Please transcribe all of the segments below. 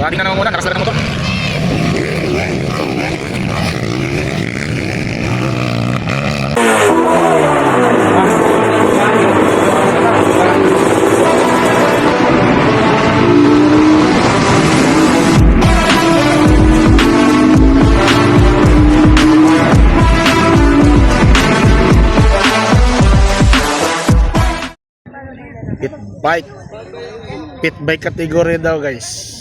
ating na naman muna, nakasalag ng motor. Pit bike category daw guys.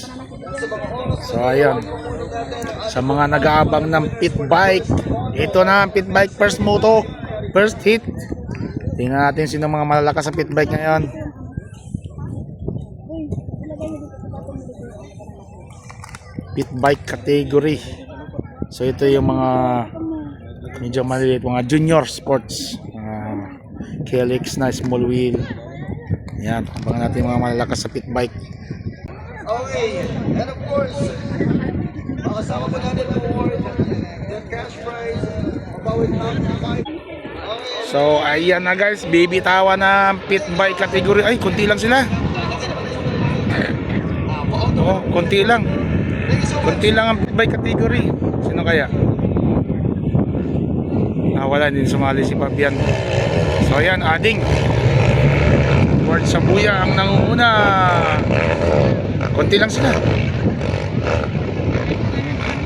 So ayun, sa mga nag-aabang ng pit bike, ito na ang pit bike first moto, first hit. Tingnan natin sino mga malalakas sa pit bike ngayon. Pit bike category. So ito yung mga medyo maliliit, mga junior sports, KLX na small wheel. Yan, abangan natin mga malalakas sa pit bike. Okay, and of course, makasama po natin ang award, the cash prize, about 95. So, ayan na guys, bibitawan na pit bike category. Ay, konti lang sila. Oh, konti lang. Konti lang ang pit bike category. Sino kaya? Wala din sumali si Fabian. So, ayan, Ading. Word sa buya ang nangunguna. Konti lang sila.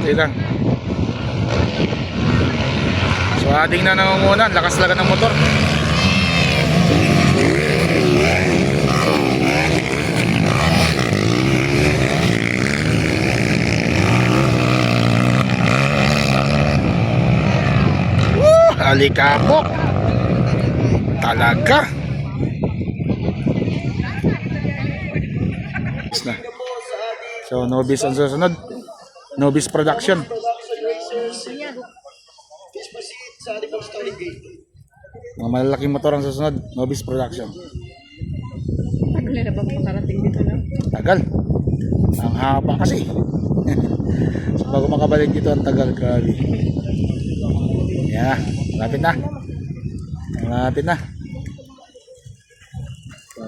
Konti lang. So Ading na nangunguna. Lakas talaga ng motor. Alikabok. Talaga. Na. So Nobis ang susunod. Nobis Production. Mga malalaking motor ang susunod. Nobis Production. Tagal na ba makarating dito na? Tagal. Ang haba kasi. So bago makabalik dito ang tagal. Grabe. Yeah, malapit na. Malapit na. So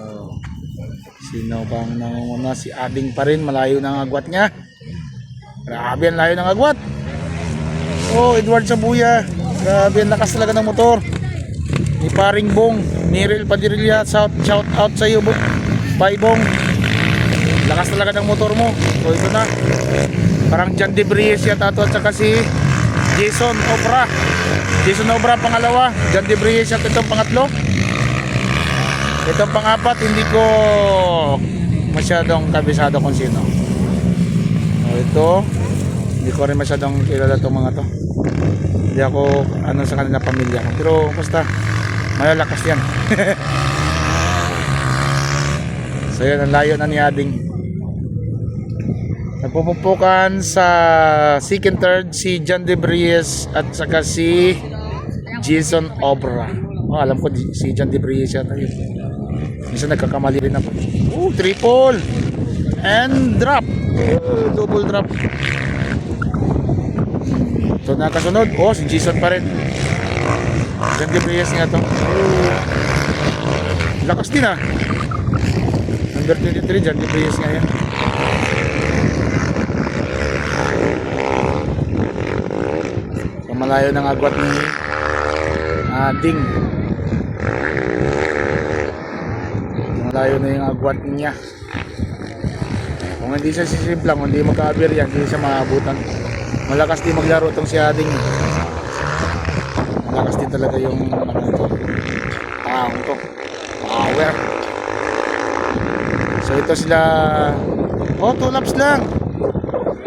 sino bang nangunguna? Si Ading pa rin. Malayo ng agwat niya. Grabe ang layo ng agwat. Oh, Edward Sabuya. Grabe ang lakas talaga ng motor. Ni Paring Bong, Miril Padilla, shout out sa iyo, Paibong. Lakas talaga ng motor mo. So ito na. Parang John Debries yata ito at saka si Jason Obra. Jason Obra pangalawa. John Debries at itong pangatlo. Itong pang-apat hindi ko masyadong kabisado kung sino. So, ito hindi ko rin masyadong kilala itong mga to. Hindi ako ano sa kanila pamilya ko. Pero basta malalakas yan. So yan, ang layo na ni Ading. Nagpupumpukan sa second third si John Debries at saka si Jason Obra. Oh, alam ko si John Debries yata yun. Minsan nagkakamali rin ako. Triple and drop. Double drop. So nakasunod. Oh, si Jason pa rin. John Debries nga to. Lakas din ah. Number 23, John Debries nga yan. So malayo ng agwat ni Ading. Malayo na yung agwat niya. Kung hindi siya sisimplang, hindi magka-abir yan, hindi siya maabutan. Malakas din maglaro itong si Ading. Malakas din talaga yung to. Power. So ito sila. Oh, 2 laps lang.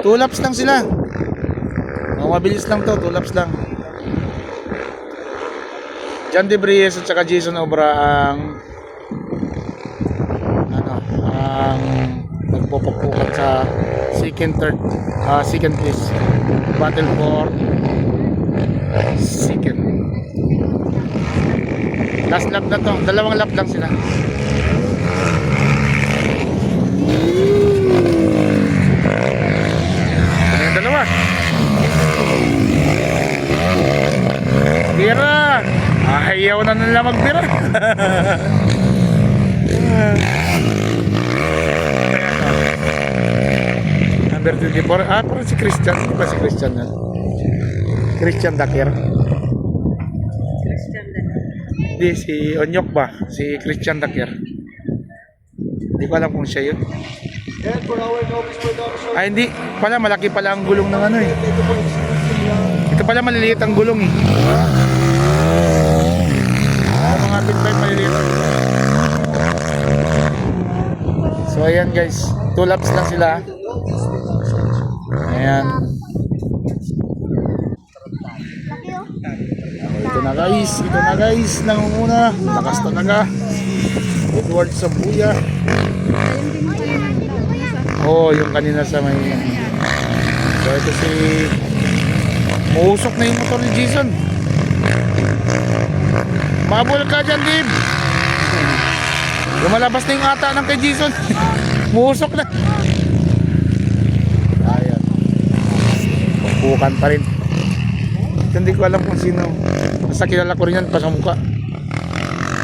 2 laps lang sila. Oh, mabilis lang to, 2 laps lang. John Debries at saka Jason Obra ang nagpupukpukan sa second place. Battle for second. Last lap na to. 2 lap lang sila. Yung dalawa. Bira. Ayaw na nila magbira. Number 24. Ah, parang si Christian. Hindi ba si Christian yan? Christian Dakir. Christian din. Hindi, si Onyok ba? Si Christian Dakir. Hindi ko alam kung siya yun. And for our novice production, Ah, hindi. Pala, malaki pala ang gulong ng ano eh. ito po exclusive Ito pala maliliit ang gulong eh. Ang mga pin pipe maliliit ang gulong. So ayan guys, 2 laps lang sila. Ayan. Ito na guys, nangunguna. Lakas talaga. Edward Sabuya. Oh, yung kanina sa may. So ito si muusok na yung motor ni Jason. Mabul ka dyan, Dib. Lumalabas na yung ata ng kay Jason. Muusok na. Ayan. Pagbukan pa rin. Hindi ko alam kung sino. Basta kilala ko rin yan pa sa mukha.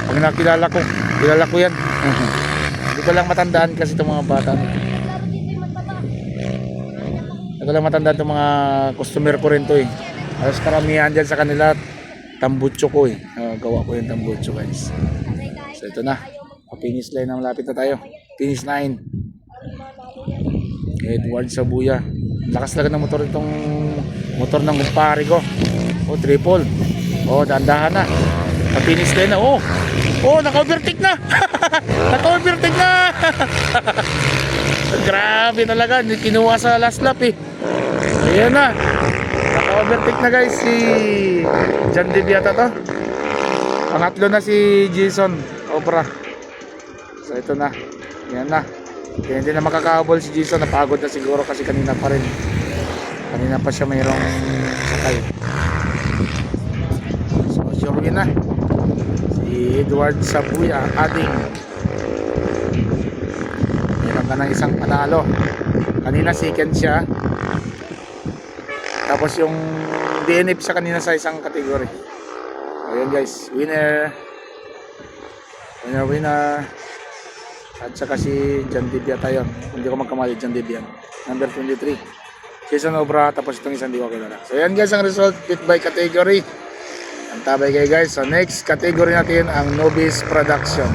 Pag nakilala ko, kilala ko yan. Hindi ko lang matandaan kasi itong mga bata. Hindi ko lang matandaan itong mga customer ko rin to eh. Alas karamihan dyan sa kanila, tambutso ko eh. Gawa ko yung tambutso guys. So ito na. Finish line na malapit na tayo. Finish line. Edward Sabuya. Lakas talaga ng motor itong motor ng kumpare ko. Oh, triple. Oh, dahan-dahan na. Finish line na. Oh, naka-overtake na. Naka-overtake na. Grabe talaga. Kinuha sa last lap eh. Ayan na. Naka-overtake na guys si John Dibiata to. Pangatlo na si Jason Obra. So ito na. Yan na. Kaya hindi na makakahabol si Jason. Napagod na siguro kasi kanina pa rin. Kanina pa siya mayroong sakay. So sure na. Si Edward Sabuya ating meron ka ng isang panalo. Kanina second siya. Tapos yung DNF siya kanina sa isang category. Ayan guys, winner. Winner. At saka si John Dibiata yun. Hindi ko magkamali, John Dibian. Number 23. Jason Obra, tapos itong isang di ko kilala. So ayan guys ang result, fit by category. Ang tabay kayo guys. So next category natin ang novice production.